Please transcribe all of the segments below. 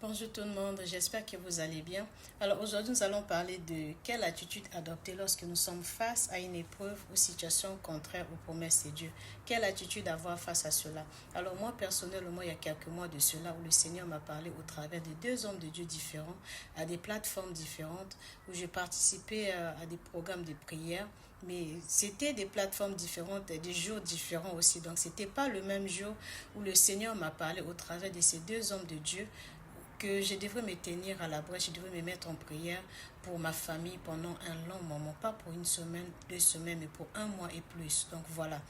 Bonjour tout le monde, j'espère que vous allez bien. Alors aujourd'hui, nous allons parler de quelle attitude adopter lorsque nous sommes face à une épreuve ou situation contraire aux promesses de Dieu. Quelle attitude avoir face à cela? Alors moi, personnellement, il y a quelques mois de cela où le Seigneur m'a parlé au travers de deux hommes de Dieu différents, à des plateformes différentes, où j'ai participé à des programmes de prière. Mais c'était des plateformes différentes, des jours différents aussi. Donc, c'était pas le même jour où le Seigneur m'a parlé au travers de ces deux hommes de Dieu que je devrais me tenir à la brèche, je devrais me mettre en prière pour ma famille pendant un long moment, pas pour une semaine, 2 semaines, mais pour un mois et plus. Donc voilà,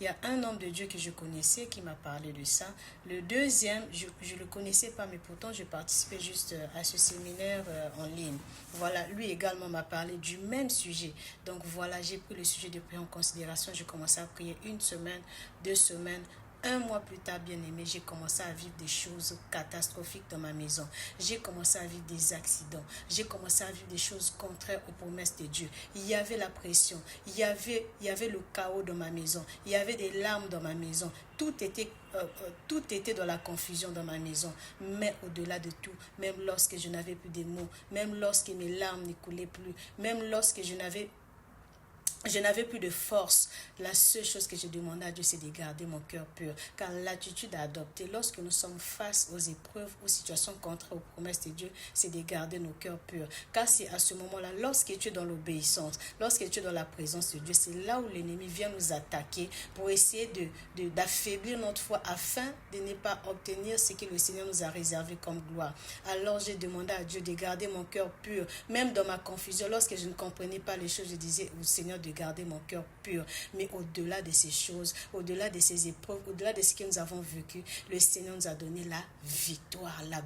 il y a un homme de Dieu que je connaissais qui m'a parlé de ça. Le deuxième, je ne le connaissais pas, mais pourtant je participais juste à ce séminaire en ligne. Voilà, lui également m'a parlé du même sujet. Donc voilà, j'ai pris le sujet de prière en considération. J'ai commencé à prier 1 semaine, 2 semaines. Un mois plus tard, bien aimé, j'ai commencé à vivre des choses catastrophiques dans ma maison. J'ai commencé à vivre des accidents. J'ai commencé à vivre des choses contraires aux promesses de Dieu. Il y avait la pression. Il y avait le chaos dans ma maison. Il y avait des larmes dans ma maison. Tout était dans la confusion dans ma maison. Mais au-delà de tout, même lorsque je n'avais plus de mots, même lorsque mes larmes ne coulaient plus, même lorsque je n'avais plus de force. La seule chose que je demandais à Dieu, c'est de garder mon cœur pur. Car l'attitude à adopter lorsque nous sommes face aux épreuves, aux situations contraires aux promesses de Dieu, c'est de garder nos cœurs purs. Car c'est à ce moment-là, lorsque tu es dans l'obéissance, lorsque tu es dans la présence de Dieu, c'est là où l'ennemi vient nous attaquer pour essayer d'affaiblir notre foi afin de ne pas obtenir ce que le Seigneur nous a réservé comme gloire. Alors j'ai demandé à Dieu de garder mon cœur pur. Même dans ma confusion, lorsque je ne comprenais pas les choses, je disais au Seigneur de garder mon cœur pur. Mais au-delà de ces choses, au-delà de ces épreuves, au-delà de ce que nous avons vécu, le Seigneur nous a donné la victoire, la